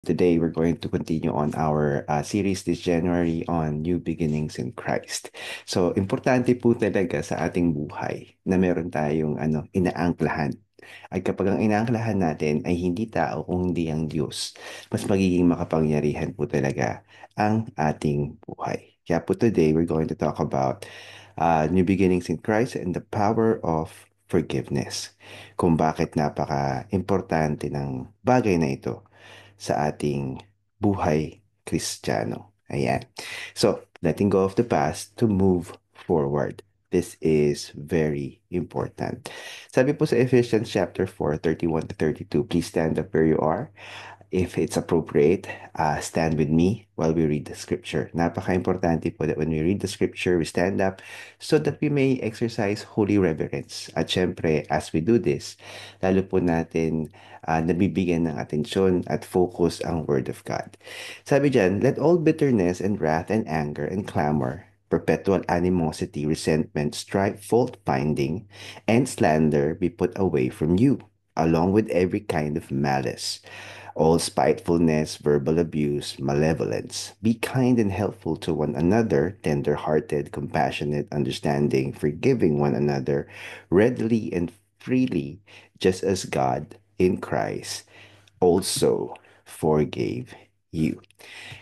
Today, we're going to continue on our series this January on New Beginnings in Christ. So, importante po talaga sa ating buhay na meron tayong inaangklahan. At kapag ang inaangklahan natin ay hindi tao kung hindi ang Diyos, mas magiging makapangyarihan po talaga ang ating buhay. Kaya po today, we're going to talk about New Beginnings in Christ and the power of forgiveness. Kung bakit napaka-importante ng bagay na ito sa ating buhay Kristiyano. Ayan. So, letting go of the past to move forward. This is very important. Sabi po sa Ephesians chapter 4:31 to 32, please stand up where you are. If it's appropriate, stand with me while we read the scripture. Napaka-importante po that when we read the scripture, we stand up so that we may exercise holy reverence. At syempre, as we do this, lalo po natin nabibigyan ng atensyon at focus ang Word of God. Sabi dyan, let all bitterness and wrath and anger and clamor, perpetual animosity, resentment, strife, fault-finding, and slander be put away from you, along with every kind of malice. All spitefulness, verbal abuse, malevolence. Be kind and helpful to one another, tender-hearted, compassionate, understanding, forgiving one another readily and freely, just as God in Christ also forgave you.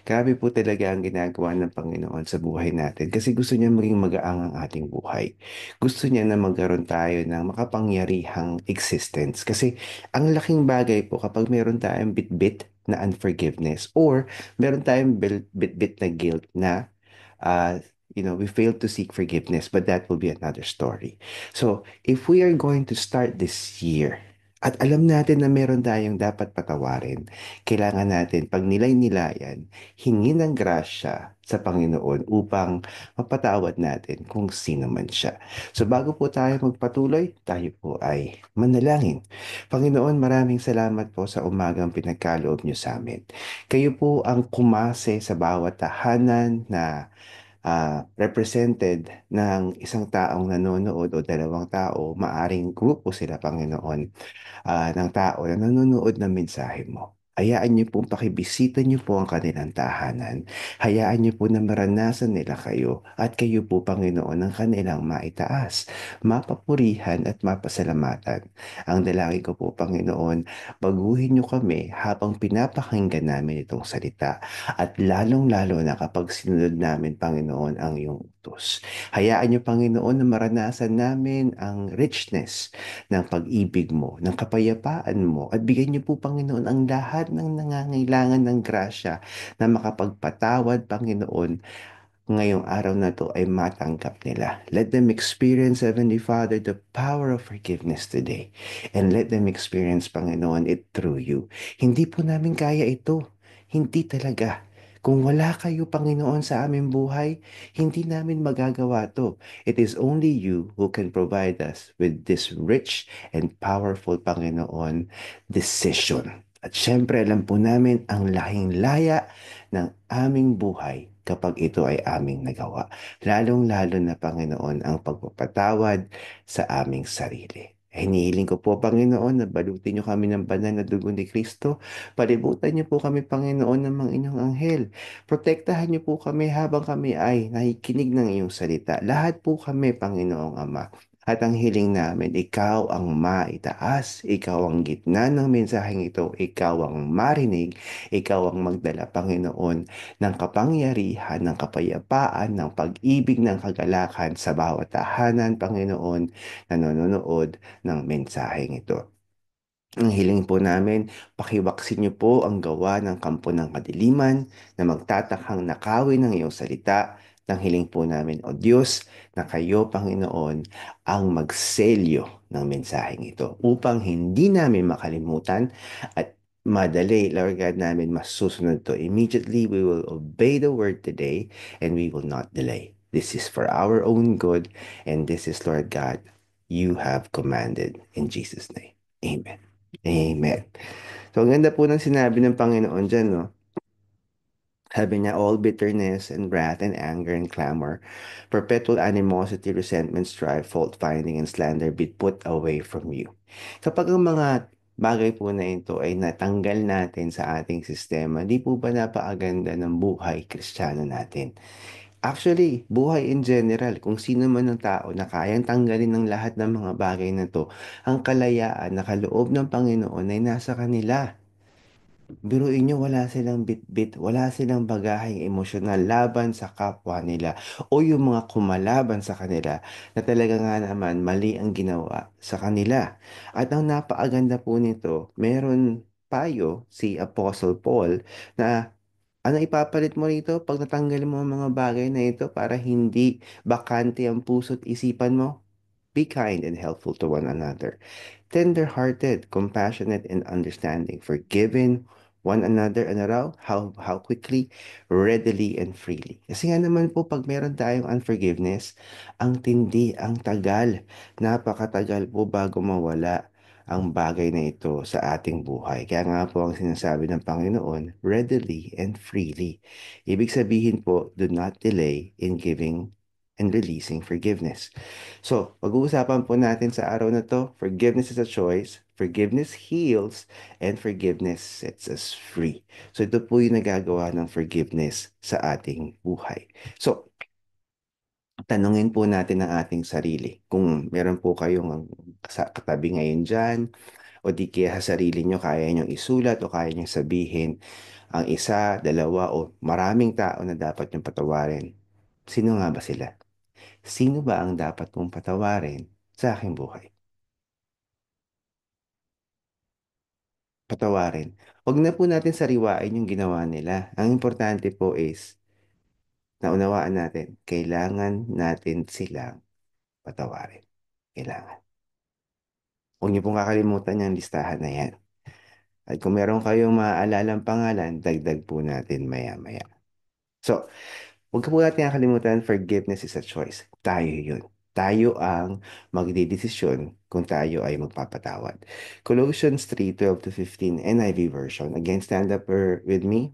Grabe po talaga ang ginagawa ng Panginoon sa buhay natin kasi gusto niya maging magaang ang ating buhay. Gusto niya na magkaroon tayo ng makapangyarihang existence kasi ang laking bagay po kapag meron tayong bit-bit na unforgiveness or meron tayong bit-bit na guilt na uh, we failed to seek forgiveness, but that will be another story. So, if we are going to start this year, at alam natin na meron tayong dapat patawarin, kailangan natin, pag nilay-nilayan, hingin ng grasya sa Panginoon upang mapatawad natin kung sino man siya. So bago po tayo magpatuloy, tayo po ay manalangin. Panginoon, maraming salamat po sa umagang pinagkaloob niyo sa amin. Kayo po ang kumase sa bawat tahanan na represented ng isang taong nanonood o dalawang tao, maaring grupo sila, Panginoon, ng tao na nanonood ng mensahe mo. Hayaan niyo pong pakibisita niyo po ang kanilang tahanan. Hayaan niyo po na maranasan nila kayo at kayo po, Panginoon, ang kanilang maitaas, mapapurihan at mapasalamatan. Ang dalangin ko po, Panginoon, baguhin niyo kami habang pinapakinggan namin itong salita at lalong-lalo na kapag sinunod namin, Panginoon, ang iyong utos. Hayaan niyo, Panginoon, na maranasan namin ang richness ng pag-ibig mo, ng kapayapaan mo, at bigyan niyo po, Panginoon, ang lahat ng nangangailangan ng grasya na makapagpatawad, Panginoon, ngayong araw na to ay matanggap nila. Let them experience, Heavenly Father, the power of forgiveness today. And let them experience, Panginoon, it through you. Hindi po namin kaya ito. Hindi talaga. Kung wala kayo, Panginoon, sa aming buhay, hindi namin magagawa to. It is only you who can provide us with this rich and powerful, Panginoon, decision. At syempre, alam po namin ang lahing-laya ng aming buhay kapag ito ay aming nagawa. Lalong-lalo na, Panginoon, ang pagpapatawad sa aming sarili. Hinihiling ko po, Panginoon, na balutin niyo kami ng banal na dugo ni Kristo. Palibutan niyo po kami, Panginoon, ng mga inyong anghel. Protektahan niyo po kami habang kami ay nakikinig ng iyong salita. Lahat po kami, Panginoong Ama. At ang hiling namin, ikaw ang maitaas, ikaw ang gitna ng mensaheng ito, ikaw ang marinig, ikaw ang magdala, Panginoon, ng kapangyarihan, ng kapayapaan, ng pag-ibig, ng kagalakan sa bawat tahanan, Panginoon, na nanonood ng mensaheng ito. Ang hiling po namin, pakiwaksin niyo po ang gawa ng kampo ng kadiliman na magtatakhang nakawin ng iyong salita. Ang hiling po namin, O Diyos, na kayo, Panginoon, ang magselyo ng mensaheng ito upang hindi namin makalimutan at madali, Lord God, namin masusunod to. Immediately, we will obey the word today and we will not delay. This is for our own good and this is, Lord God, you have commanded in Jesus' name. Amen. Amen. So, ang ganda po ng sinabi ng Panginoon dyan, no? Sabi niya, all bitterness and wrath and anger and clamor, perpetual animosity, resentment, strife, fault-finding, and slander be put away from you. Kapag ang mga bagay po na ito ay natanggal natin sa ating sistema, di po ba napakaganda ng buhay Kristiyano natin? Actually, buhay in general, kung sino man ang tao na kayang tanggalin ng lahat ng mga bagay na to, ang kalayaan na kaloob ng Panginoon ay nasa kanila. Biruin niyo, wala silang bitbit, wala silang bagaheng emosyonal laban sa kapwa nila o yung mga kumalaban sa kanila na talaga nga naman mali ang ginawa sa kanila. At ang napakaganda po nito, meron payo si Apostle Paul na ano ipapalit mo rito pag natanggal mo ang mga bagay na ito para hindi bakante ang puso't isipan mo? Be kind and helpful to one another, tender-hearted, compassionate, and understanding, forgiving one another, ano raw? How quickly, readily, and freely. Kasi nga naman po, pag meron tayong unforgiveness, ang tindi, ang tagal, napakatagal po bago mawala ang bagay na ito sa ating buhay. Kaya nga po ang sinasabi ng Panginoon, readily and freely. Ibig sabihin po, do not delay in giving and releasing forgiveness. So, pag-uusapan po natin sa araw na to, forgiveness is a choice, forgiveness heals, and forgiveness sets us free. So, ito po yung nagagawa ng forgiveness sa ating buhay. So, tanungin po natin ang ating sarili. Kung meron po kayong katabi ngayon dyan, o di kaya sa sarili nyo kaya nyo isulat o kaya nyo sabihin ang isa, dalawa o maraming tao na dapat nyong patawarin. Sino nga ba sila? Sino ba ang dapat mong patawarin sa aking buhay? Patawarin. Huwag na po natin sariwain yung ginawa nila. Ang importante po is, naunawaan natin, kailangan natin silang patawarin. Kailangan. Huwag niyo pong kakalimutan yung listahan na yan. At kung meron kayong maaalalang pangalan, dagdag po natin maya-maya. So, huwag po natin nakalimutan, forgiveness is a choice. Tayo yun. Tayo ang magdidesisyon kung tayo ay magpapatawad. Colossians 3:12 to 15 NIV version. Again, stand up with me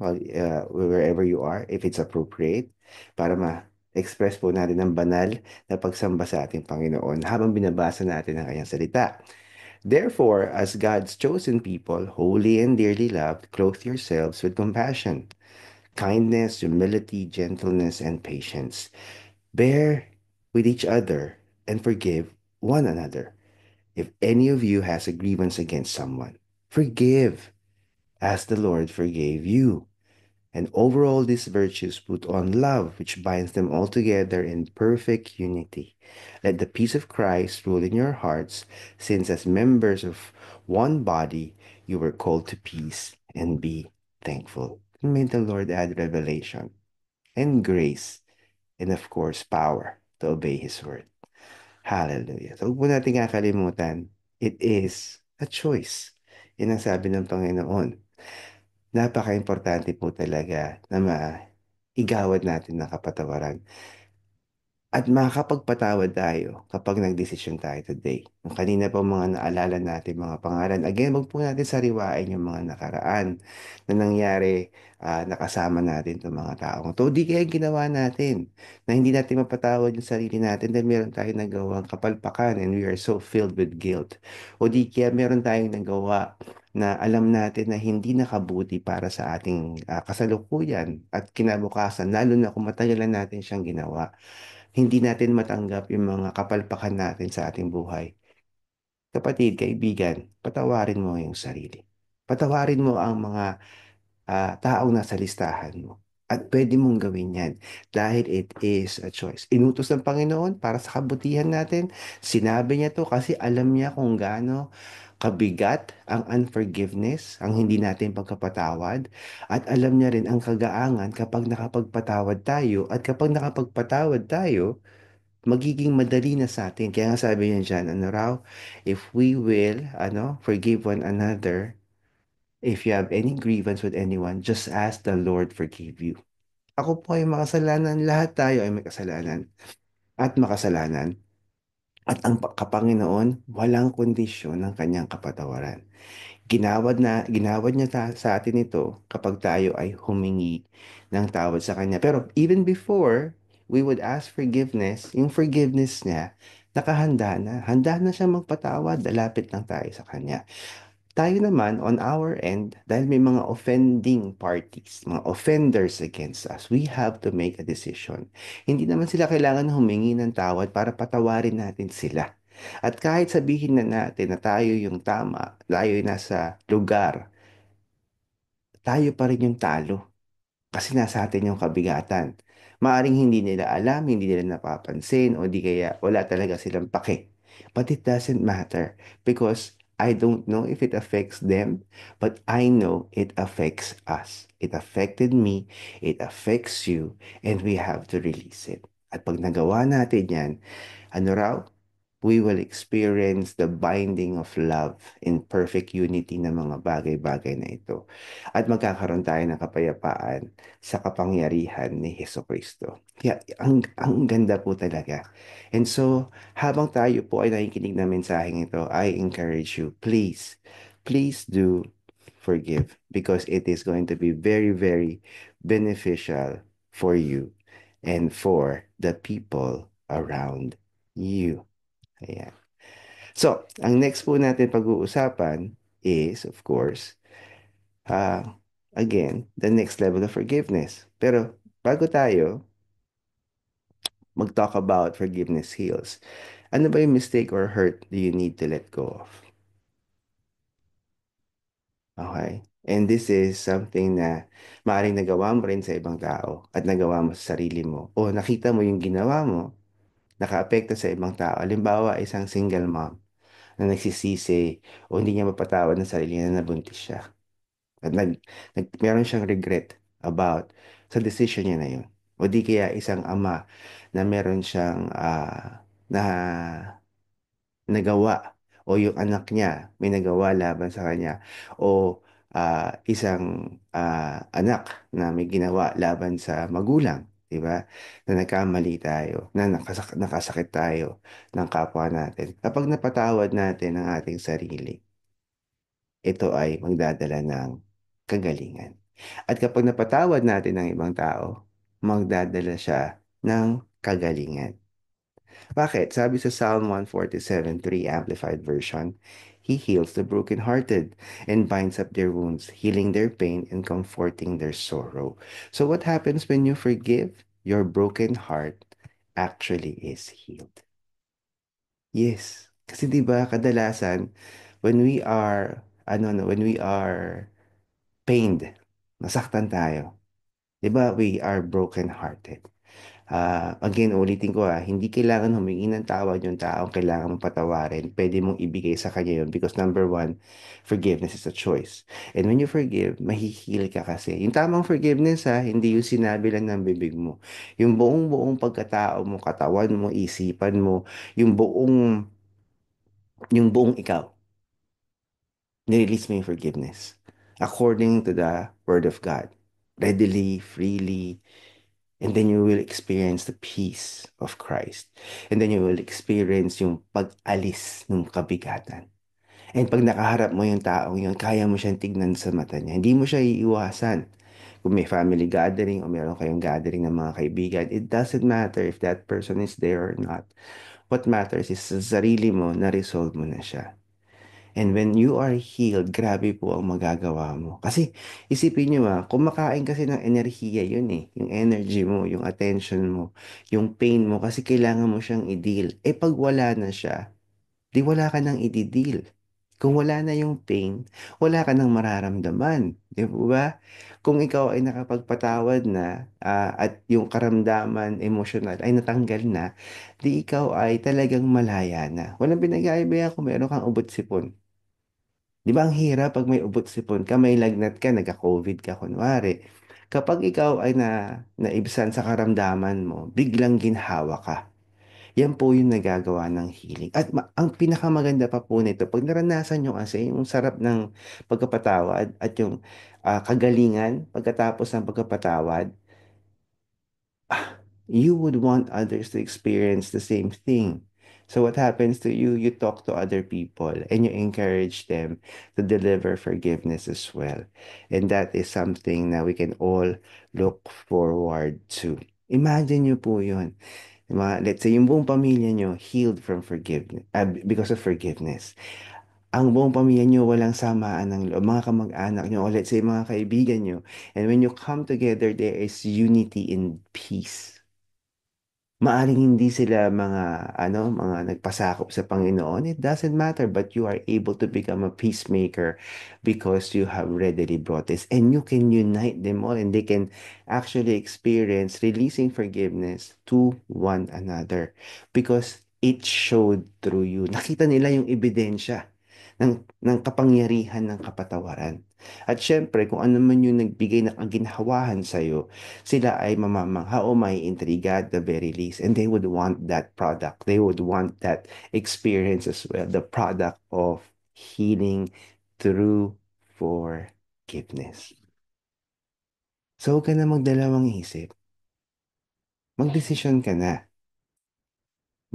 wherever you are, if it's appropriate, para ma-express po natin ang banal na pagsamba sa ating Panginoon habang binabasa natin ang kanyang salita. Therefore, as God's chosen people, holy and dearly loved, clothe yourselves with compassion, kindness, humility, gentleness, and patience. Bear with each other and forgive one another. If any of you has a grievance against someone, forgive as the Lord forgave you. And over all these virtues, put on love, which binds them all together in perfect unity. Let the peace of Christ rule in your hearts, since as members of one body, you were called to peace and be thankful. And may the Lord add revelation and grace and of course power to obey His word. Hallelujah. So huwag po natin kakalimutan, it is a choice. Yan ang sabi ng Panginoon. Napaka-importante po talaga na maigawad natin ng kapatawaran. At makakapagpatawad tayo kapag nagdesisyon tayo today. Yung kanina pa mga naalala natin mga pangalan. Again, wag po natin sariwain yung mga nakaraan na nangyari, nakasama natin itong mga taong to. Di kaya ginawa natin na hindi natin mapatawad yung sarili natin dahil meron tayong nagawang kapalpakan and we are so filled with guilt. O di kaya meron tayong nagawa na alam natin na hindi nakabuti para sa ating kasalukuyan at kinabukasan, lalo na kung matagalan natin siyang ginawa. Hindi natin matanggap yung mga kapalpakan natin sa ating buhay. Kapatid, kaibigan, patawarin mo yung sarili. Patawarin mo ang mga taong nasa listahan mo. At pwede mong gawin yan dahil it is a choice. Inutos ng Panginoon para sa kabutihan natin. Sinabi niya to kasi alam niya kung gaano kabigat ang unforgiveness, ang hindi natin pagkapatawad. At alam niya rin ang kagaangan kapag nakapagpatawad tayo. At kapag nakapagpatawad tayo, magiging madali na sa atin. Kaya nga sabi niya dyan, ano raw, if we will, forgive one another, if you have any grievance with anyone, just ask the Lord forgive you. Ako po ay makasalanan, lahat tayo ay may kasalanan at makasalanan. At ang Kapanginoon, walang kondisyon ng kanyang kapatawaran. Ginawad niya sa atin ito kapag tayo ay humingi ng tawad sa kanya. Pero even before we would ask forgiveness, yung forgiveness niya, nakahanda na. Handa na siya magpatawad. Lalapit lang tayo sa kanya. Tayo naman, on our end, dahil may mga offending parties, mga offenders against us, we have to make a decision. Hindi naman sila kailangan humingi ng tawad para patawarin natin sila. At kahit sabihin na natin na tayo yung tama, tayo yung nasa lugar, tayo pa rin yung talo. Kasi nasa atin yung kabigatan. Maaring hindi nila alam, hindi nila napapansin, o di kaya wala talaga silang pake. But it doesn't matter because I don't know if it affects them, but I know it affects us. It affected me, it affects you, and we have to release it. At pag nagawa natin yan, ano raw? We will experience the binding of love in perfect unity ng mga bagay-bagay na ito. At magkakaroon tayo ng kapayapaan sa kapangyarihan ni Heso Kristo. Kaya ang ganda po talaga. And so, habang tayo po ay nakikinig ng mensaheng ito, I encourage you, please do forgive because it is going to be very, very beneficial for you and for the people around you. Ayan. So, ang next po natin pag-uusapan is, of course, again, the next level of forgiveness. Pero, bago tayo mag-talk about forgiveness heals, ano ba yung mistake or hurt do you need to let go of? Okay? And this is something na maaaring nagawa mo rin sa ibang tao at nagawa mo sa sarili mo. O nakita mo yung ginawa mo, nakaapekto sa ibang tao. Halimbawa, isang single mom na nagsisisi o hindi niya mapatawad ng sarili niya na nabuntis siya. At meron siyang regret about sa decision niya na yun. O di kaya isang ama na meron siyang na nagawa o yung anak niya may nagawa laban sa kanya o isang anak na may ginawa laban sa magulang, di ba? Na nagkamali tayo, na nakasakit tayo ng kapwa natin. Kapag napatawad natin ang ating sarili, ito ay magdadala ng kagalingan. At kapag napatawad natin ang ibang tao, magdadala siya ng kagalingan. Bakit? Sabi sa Psalm 147:3 Amplified Version, He heals the brokenhearted and binds up their wounds, healing their pain and comforting their sorrow. So what happens when you forgive? Your broken heart actually is healed. Yes. Kasi 'di ba kadalasan when we are when we are pained, nasaktan tayo. 'Di ba we are broken-hearted. Again, ulitin ko hindi kailangan humingi ng tawad yung taong kailangan mong patawarin. Pwede mong ibigay sa kanya yun because number one, forgiveness is a choice. And when you forgive, mahihil ka kasi. Yung tamang forgiveness hindi yung sinabi lang ng bibig mo. Yung buong-buong pagkatao mo, katawan mo, isipan mo, yung buong ikaw, nirelease mo yung forgiveness. According to the Word of God. Readily, freely, and then you will experience the peace of Christ. And then you will experience yung pag-alis ng kabigatan. And pag nakaharap mo yung taong yun, kaya mo siyang tignan sa mata niya. Hindi mo siya iiwasan. Kung may family gathering o meron kayong gathering ng mga kaibigan, it doesn't matter if that person is there or not. What matters is sa sarili mo, na-resolve mo na siya. And when you are healed, grabe po ang magagawa mo. Kasi isipin nyo kumakain kasi ng enerhiya yun eh. Yung energy mo, yung attention mo, yung pain mo, kasi kailangan mo siyang i-deal. Pag wala na siya, di wala ka nang i-deal. Kung wala na yung pain, wala ka nang mararamdaman. Di ba? Kung ikaw ay nakapagpatawad na at yung karamdaman, emotional ay natanggal na, di ikaw ay talagang malaya na. Walang pinag-aibaya kung meron kang ubot sipon. Di ba ang hirap pag may ubot sipon ka, may lagnat ka, nagka-COVID ka kunwari. Kapag ikaw ay naibsan sa karamdaman mo, biglang ginhawa ka. Yan po yung nagagawa ng healing. At ang pinakamaganda pa po nito, pag naranasan nyo kasi yung sarap ng pagkapatawad at yung kagalingan pagkatapos ng pagkapatawad, you would want others to experience the same thing. So what happens to you? You talk to other people and you encourage them to deliver forgiveness as well. And that is something that we can all look forward to. Imagine nyo po yun. Let's say yung buong pamilya nyo healed from forgiveness, because of forgiveness. ang buong pamilya nyo walang samaan ng loob, mga kamag-anak nyo, o let's say mga kaibigan nyo, and when you come together, there is unity in peace. Maaring hindi sila mga nagpasakop sa Panginoon. It doesn't matter, but you are able to become a peacemaker because you have readily brought this. And you can unite them all and they can actually experience releasing forgiveness to one another because it showed through you. Nakita nila yung ebidensya ng kapangyarihan ng kapatawaran. At syempre, kung ano man yung nagbigay ng kaginhawahan sa'yo, sila ay mamamangha o may intriga at the very least. And they would want that product. They would want that experience as well. The product of healing through forgiveness. So, huwag ka na magdalawang isip. Magdesisyon ka na.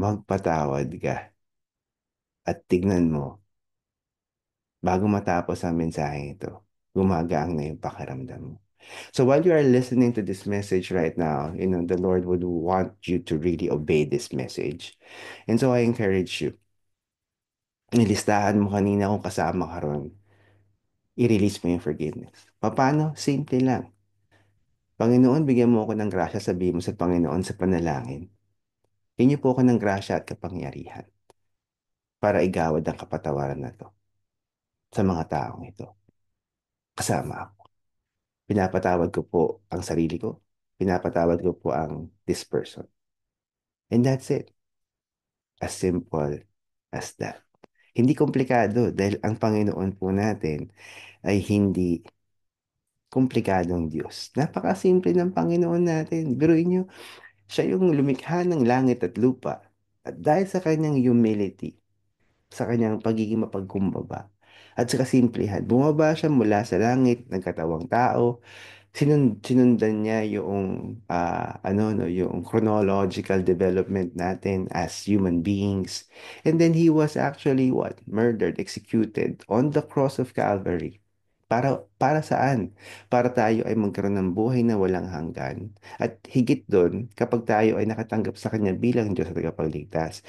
Magpatawad ka. At tignan mo, bago matapos ang mensaheng ito, gumagaang na yung pakiramdam mo. So while you are listening to this message right now, the Lord would want you to really obey this message. And so I encourage you, nilistahan mo kanina kung kasama ka ron, i-release mo yung forgiveness. Paano? Simple lang. Panginoon, bigyan mo ako ng grasya, sabihin mo sa Panginoon sa panalangin. Bigyan niyo po ako ng grasya at kapangyarihan para igawad ang kapatawaran na to sa mga taong ito. Kasama ako. Pinapatawad ko po ang sarili ko. Pinapatawad ko po ang this person. And that's it. As simple as that. Hindi komplikado dahil ang Panginoon po natin ay hindi komplikadong Diyos. Napakasimple ng Panginoon natin. Biruin niyo, siya yung lumikha ng langit at lupa. At dahil sa kanyang humility, sa kanyang pagiging mapagkumbaba, at sa kasimplihan, bumaba siya mula sa langit, nagkatawang tao, sinundan niya yung no, yung chronological development natin as human beings. And then he was actually what? Murdered, executed on the cross of Calvary. Para saan? Para tayo ay magkaroon ng buhay na walang hanggan. At higit doon, kapag tayo ay nakatanggap sa Kanya bilang Diyos at tagapagligtas,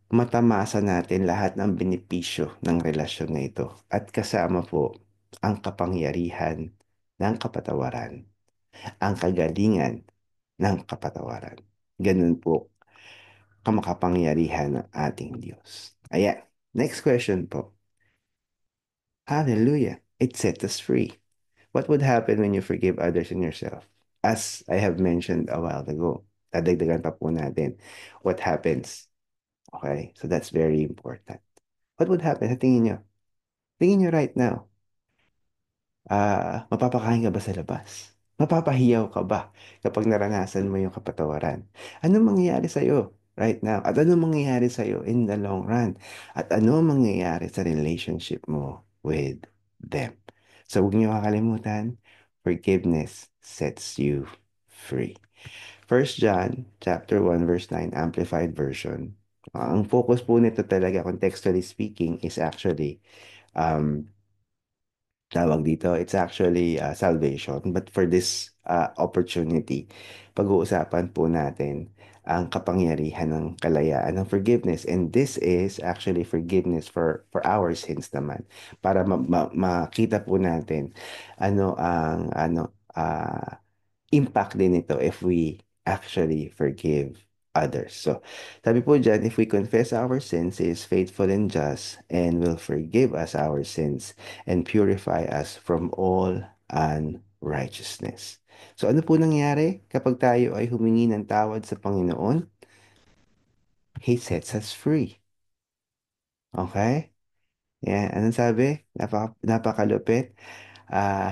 matamasa natin lahat ng benepisyo ng relasyon na ito. At kasama po ang kapangyarihan ng kapatawaran, ang kagalingan ng kapatawaran. Ganun po kamakapangyarihan ng ating Diyos. Ayan. Next question po. Hallelujah. It set us free. What would happen when you forgive others and yourself? As I have mentioned a while ago, dadagdagan pa po natin what happens. Okay? So that's very important. What would happen? Sa tingin nyo? Tingin nyo right now. Mapapakain ka ba sa labas? Mapapahiyaw ka ba kapag naranasan mo yung kapatawaran? Anong mangyayari sa'yo right now? At anong mangyayari sa'yo in the long run? At ano mangyayari sa relationship mo with them? So huwag niyo kakalimutan, forgiveness sets you free. First John chapter 1 verse 9 Amplified Version. Ang focus po nito talaga, contextually speaking, is actually um, tawag dito, it's actually salvation. But for this opportunity, pag-uusapan po natin ang kapangyarihan ng kalayaan ng forgiveness. And this is actually forgiveness for our sins naman. Para makita po natin ano ang impact din ito if we actually forgive others. So, sabi po dyan, if we confess our sins, He is faithful and just and will forgive us our sins and purify us from all unrighteousness. So, ano po nangyari kapag tayo ay humingi ng tawad sa Panginoon? He sets us free. Okay? Yan. Anong sabi? Napakalupit.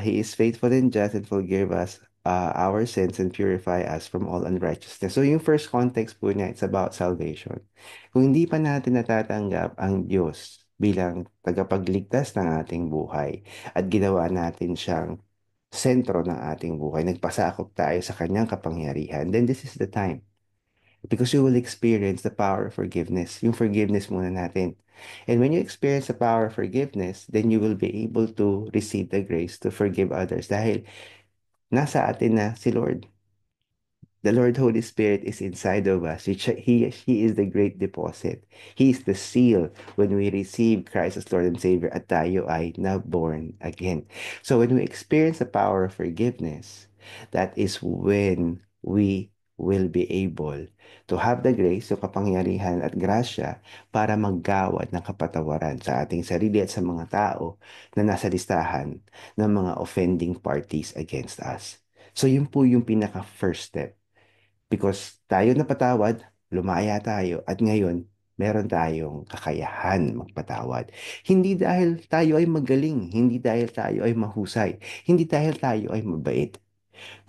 He is faithful and just and forgive us our sins and purify us from all unrighteousness. So yung first context po niya, it's about salvation. Kung hindi pa natin natatanggap ang Diyos bilang tagapagligtas ng ating buhay at ginawa natin siyang sentro ng ating buhay, nagpasakop tayo sa kanyang kapangyarihan, then this is the time. Because you will experience the power of forgiveness. Yung forgiveness muna natin. And when you experience the power of forgiveness, then you will be able to receive the grace to forgive others. Dahil nasa atin na si Lord. The Lord Holy Spirit is inside of us. He is the great deposit. He is the seal when we receive Christ as Lord and Savior at tayo ay na born again. So when we experience the power of forgiveness, that is when we will be able to have the grace, so kapangyarihan at grasya para maggawad ng kapatawaran sa ating sarili at sa mga tao na nasa listahan ng mga offending parties against us. So yun po yung pinaka first step. Because tayo napatawad, lumaya tayo, at ngayon, meron tayong kakayahan magpatawad. Hindi dahil tayo ay magaling, hindi dahil tayo ay mahusay, hindi dahil tayo ay mabait,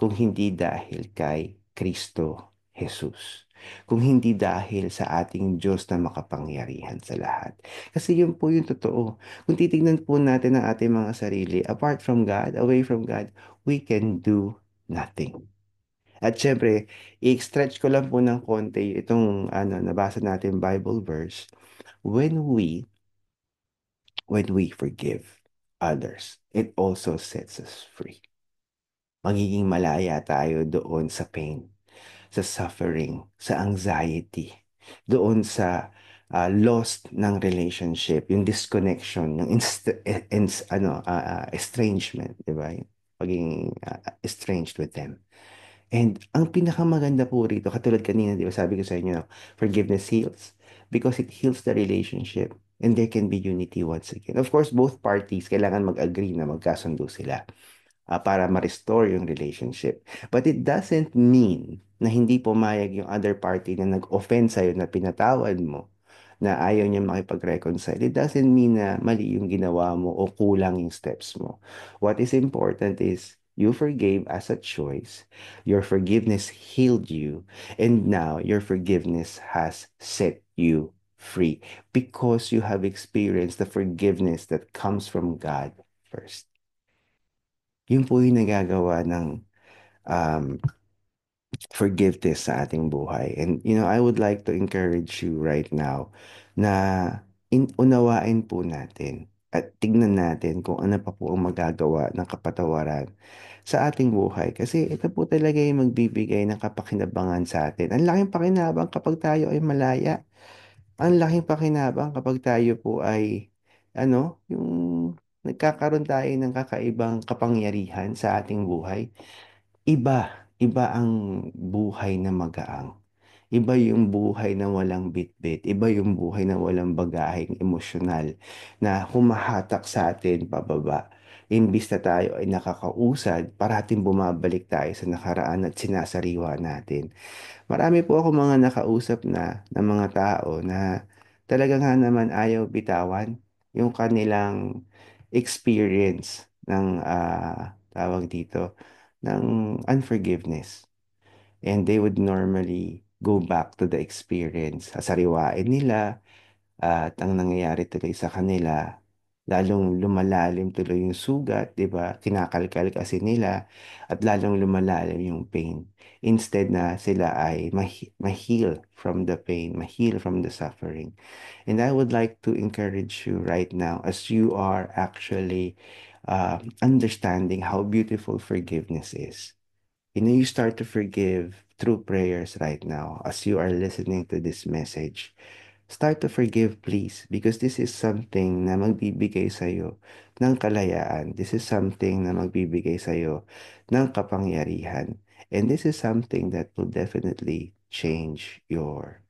kung hindi dahil kay Kristo Jesus. Kung hindi dahil sa ating Diyos na makapangyarihan sa lahat. Kasi yun po yung totoo. Kung titignan po natin ang ating mga sarili, apart from God, away from God, we can do nothing. At syempre, i-stretch ko lang po ng konti itong nabasa natin Bible verse. When we, when we forgive others, it also sets us free. Magiging malaya tayo doon sa pain, sa suffering, sa anxiety, doon sa lost ng relationship, yung disconnection, yung estrangement, di ba? Yung pagiging estranged with them. And ang pinakamaganda po rito, katulad kanina, di ba, sabi ko sa inyo, forgiveness heals because it heals the relationship and there can be unity once again. Of course, both parties kailangan mag-agree na magkasundo sila para ma-restore yung relationship. But it doesn't mean na hindi pumayag yung other party na nag-offend sa'yo na pinatawad mo na ayaw niya makipag-reconcile. It doesn't mean na mali yung ginawa mo o kulang yung steps mo. What is important is you forgave as a choice. Your forgiveness healed you. And now your forgiveness has set you free because you have experienced the forgiveness that comes from God first. Yun po yung nagagawa ng um, forgiveness sa ating buhay. And, I would like to encourage you right now na unawain po natin at tignan natin kung ano pa po ang magagawa ng kapatawaran sa ating buhay. Kasi ito po talaga yung magbibigay ng kapakinabangan sa atin. Ang laking pakinabang kapag tayo ay malaya. Ang laking pakinabang kapag tayo po ay, yung nagkakaroon tayo ng kakaibang kapangyarihan sa ating buhay. Iba ang buhay na magaang. Iba yung buhay na walang bitbit. Iba yung buhay na walang bagaheng emosyonal na humahatak sa atin pababa. Imbis na tayo ay nakakausad, parating bumabalik tayo sa nakaraan at sinasariwa natin. Marami po ako mga nakausap na mga tao na talaga nga naman ayaw bitawan yung kanilang experience ng tawag dito ng unforgiveness. And they would normally go back to the experience. Sasariwain nila at ang nangyayari tuloy sa kanila, lalong lumalalim tuloy yung sugat, di ba? Kinakalkal kasi nila at lalong lumalalim yung pain. Instead na sila ay ma-heal from the pain, ma-heal from the suffering. And I would like to encourage you right now as you are actually understanding how beautiful forgiveness is. You start to forgive through prayers right now as you are listening to this message. Start to forgive, please, because this is something na magbibigay sa'yo ng kalayaan. This is something na magbibigay sa'yo ng kapangyarihan. And this is something that will definitely change your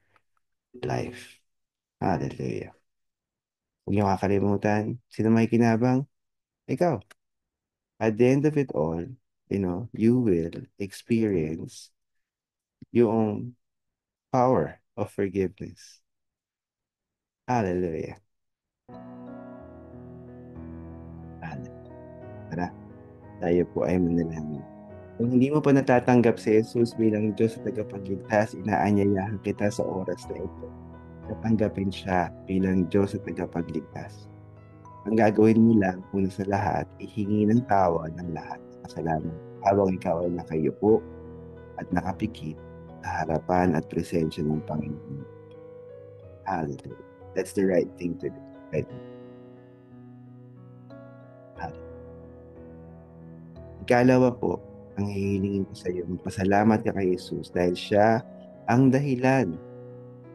life. Hallelujah. Huwag niyo kakalimutan, sino may kinabang? Ikaw. At the end of it all, you will experience yung power of forgiveness. Hallelujah. Hallelujah. Tara, tayo po ay manalangin. Kung hindi mo pa natatanggap si Jesus bilang Diyos at tagapagligtas, inaanyayahan kita sa oras na ito. Tatanggapin siya bilang Diyos at tagapagligtas. Ang gagawin mo lang, una sa lahat, ihingi ng tawad ng lahat ng kasalanan habang ikaw ay nakayupo at nakapikit sa harapan at presensya ng Panginoon. Hallelujah. That's the right thing to do. Right? Hallelujah. Ikalawa po, Ang hihilingin ko sa iyo, magpasalamat ka kay Jesus dahil siya ang dahilan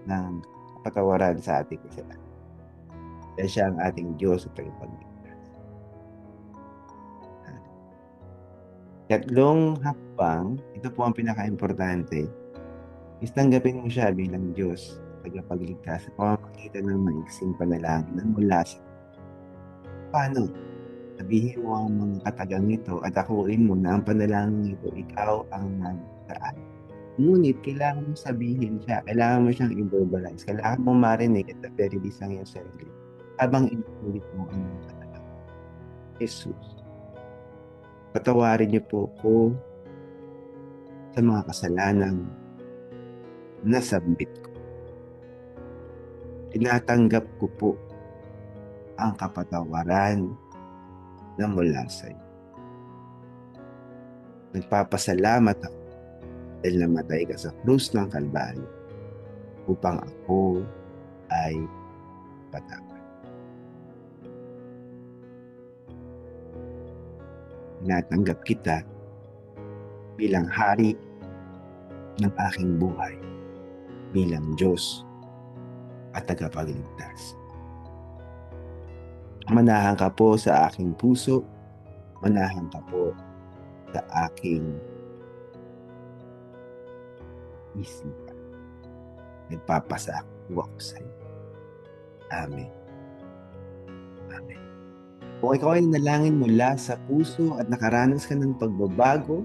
ng kapatawaran sa ating kasalanan. Dahil siya ang ating Diyos at tagapagligtas. Tatlong hakbang, ito po ang pinaka-importante, is tanggapin mo siya bilang Diyos at tagapagligtas sa pamamagitan ng maiksing panalangin na mula sa paano. Sabihin mo ang mga katagang ito at akuin mo na ang panalangin ito, ikaw ang nagdaan. Ngunit kailangan mo sabihin siya, kailangan mo siyang i-verbalize, kailangan mo marinig at the very least ang iyong sarili. Habang inuulit mo ang mga katagang, Jesus, patawarin niyo po ko sa mga kasalanang nasambit ko. Tinatanggap ko po ang kapatawaran na mula sa iyo. Nagpapasalamat ako dahil namatay ka sa krus ng Kalbaryo upang ako ay patawad. Tinatanggap kita bilang hari ng aking buhay, bilang Diyos at tagapagligtas. Manahan ka po sa aking puso, manahan ka po sa aking isipan. Nagpapasakwa ko sa iyo. Amen. Amen. Kung ikaw ay nanalangin mula sa puso at nakaranas ka ng pagbabago,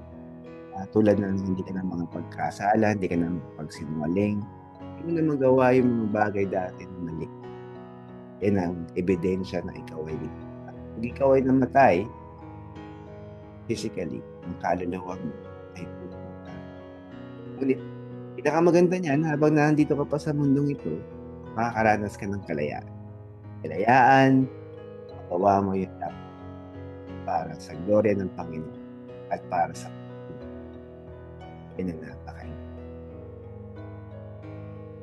tulad ng hindi ka na mga pagkasala, hindi ka na pagsinungaling, hindi mo na magawa yung mga bagay dati na mali. Yan ang ebidensya na ikaw ay ligtas. Kung ikaw ay namatay, physically, ang kaluluwa mo ay pupunta. Ngunit, pinakamaganda niyan, habang nandito ka pa sa mundong ito, makakaranas ka ng kalayaan. Kalayaan, magawa mo yun para sa gloria ng Panginoon at para sa pinanapakain.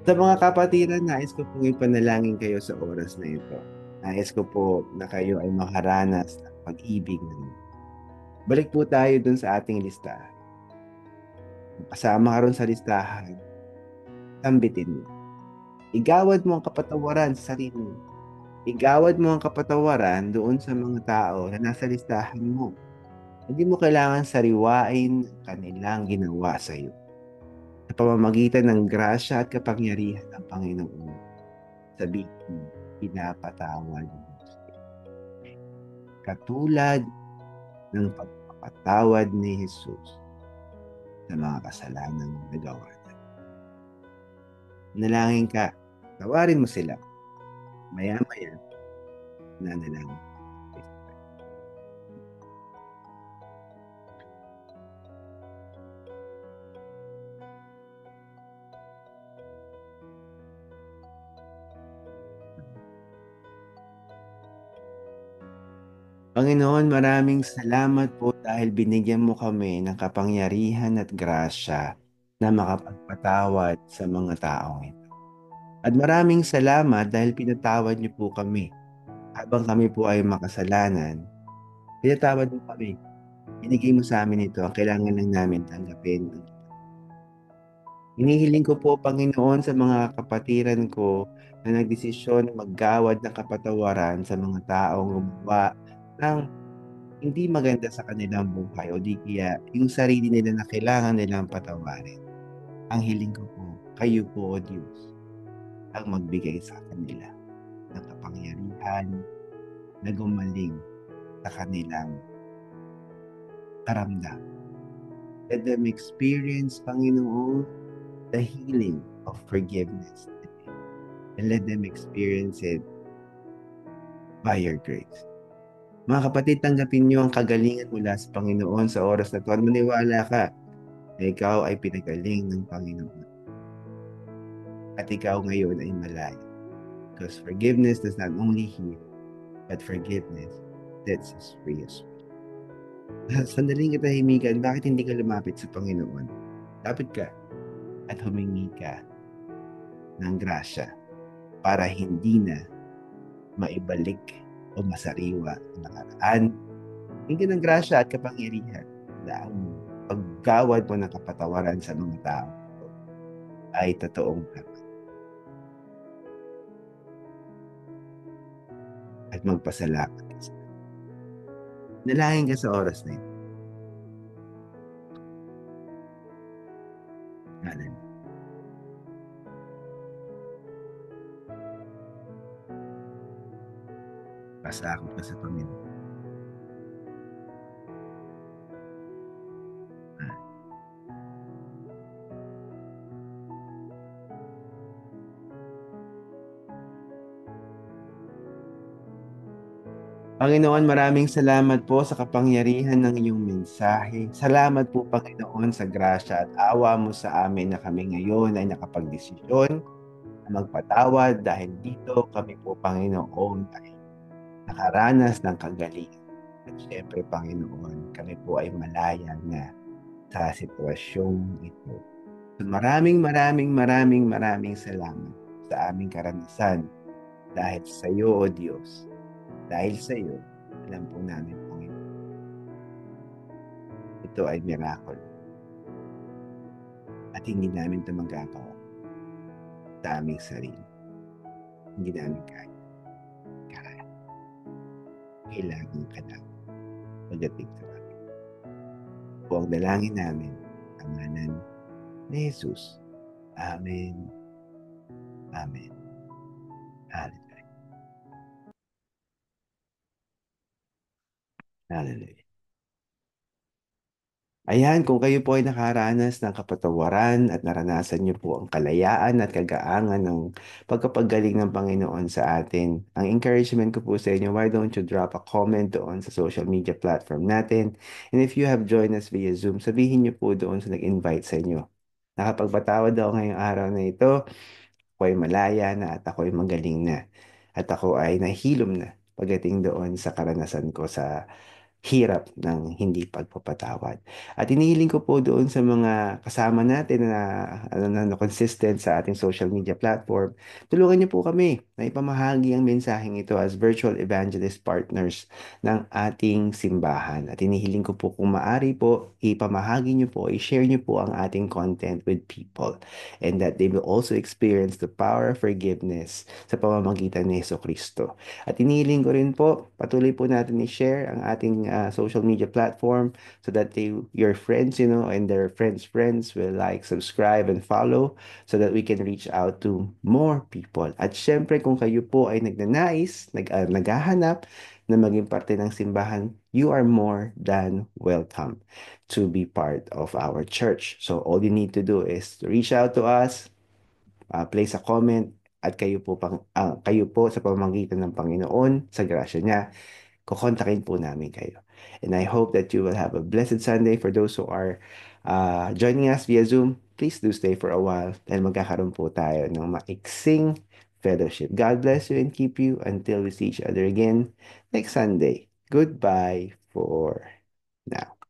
Sa mga kapatiran, nais ko pong ipanalangin kayo sa oras na ito. Nais ko po na kayo ay makaranas ng pag-ibig ng Diyos. Balik po tayo dun sa ating listahan. Kasama ka ron sa listahan, sambitin mo. Igawad mo ang kapatawaran sa sarili mo. Igawad mo ang kapatawaran doon sa mga tao na nasa listahan mo. Hindi mo kailangan sariwain ang kanilang ginawa sa iyo. Sa pamamagitan ng grasya at kapangyarihan ng Panginoon, sabihin, pinapatawad mo. Katulad ng pagpapatawad ni Jesus sa mga kasalanan na nagawa niya. Nalangin ka, tawarin mo sila. Maya-maya, nanalangin. Panginoon, maraming salamat po dahil binigyan mo kami ng kapangyarihan at grasya na makapagpatawad sa mga taong ito. At maraming salamat dahil pinatawad niyo po kami. Habang kami po ay makasalanan, pinatawad mo kami. Binigay mo sa amin ito, ang kailangan lang namin tanggapin. Hinihiling ko po, Panginoon, sa mga kapatiran ko na nagdesisyon na maggawad ng kapatawaran sa mga taong gumawa ng hindi maganda sa kanilang buhay o di kaya yung sarili nila na kailangan nilang patawarin. Ang hiling ko po, kayo po o Diyos, ang magbigay sa kanila ng kapangyarihan na gumaling sa kanilang karamdaman. Let them experience, Panginoon, the healing of forgiveness today. And let them experience it by your grace. Mga kapatid, tanggapin niyo ang kagalingan mula sa Panginoon sa oras na ito. At maniwala ka na ikaw ay pinagaling ng Panginoon. At ikaw ngayon ay malaya. Because forgiveness does not only heal, but forgiveness sets us free as well. Sandaling katahimikan, bakit hindi ka lumapit sa Panginoon? Lapit ka at humingi ka ng grasya para hindi na maibalik o masariwa ang nakaraan. Hindi ng grasya at kapangyarihan. Daan mo paggawad mo ng kapatawaran sa mga tao ay totoong tama at magpasalamat ka sa Nalangin ka sa oras na ito. Hallelujah. Pasakop ka sa Panginoon. Panginoon, maraming salamat po sa kapangyarihan ng iyong mensahe. Salamat po, Panginoon, sa grasya at awa mo sa amin na kami ngayon ay nakapagdesisyon na magpatawad dahil dito kami po, Panginoon, ay nakaranas ng kagalingan. At syempre, Panginoon, kami po ay malaya na sa sitwasyong ito. So, maraming salamat sa aming karanasan dahil sa iyo, O Diyos. Dahil sa iyo, alam po namin, Panginoon, ito ay miracle at hindi namin ito magagawa sa aming sarili. Hindi namin kaya. Kaya, kailangan ka namin pagdating sa amin. Po ang dalangin namin, ang ngalan ni Jesus. Amen. Amen. Hallelujah. Hallelujah. Ayan, kung kayo po ay nakaranas ng kapatawaran at naranasan niyo po ang kalayaan at kagaangan ng pagkapagaling ng Panginoon sa atin, ang encouragement ko po sa inyo, why don't you drop a comment doon sa social media platform natin? And if you have joined us via Zoom, sabihin niyo po doon sa nag-invite sa inyo. Nakapagpatawad daw ngayong araw na ito, ako'y malaya na at ako'y magaling na. At ako ay nahilom na pagdating doon sa karanasan ko sa hirap ng hindi pagpapatawad. At inihiling ko po doon sa mga kasama natin na consistent sa ating social media platform, tulungan niyo po kami na ipamahagi ang mensaheng ito as virtual evangelist partners ng ating simbahan. At inihiling ko po kung maari po, ipamahagi niyo po, i-share niyo po ang ating content with people and that they will also experience the power of forgiveness sa pamamagitan ni Yeso Kristo. At inihiling ko rin po, patuloy po natin i-share ang ating social media platform so that your friends, and their friends will like, subscribe, and follow so that we can reach out to more people. At syempre, kung kayo po ay nagnanais, naghahanap na maging parte ng simbahan, you are more than welcome to be part of our church. So all you need to do is to reach out to us, place a comment, at kayo po sa pamamagitan ng Panginoon sa grasya niya, kukontakin po namin kayo. And I hope that you will have a blessed Sunday. For those who are joining us via Zoom, please do stay for a while dahil magkakaroon po tayo ng maiksing fellowship. God bless you and keep you until we see each other again next Sunday. Goodbye for now.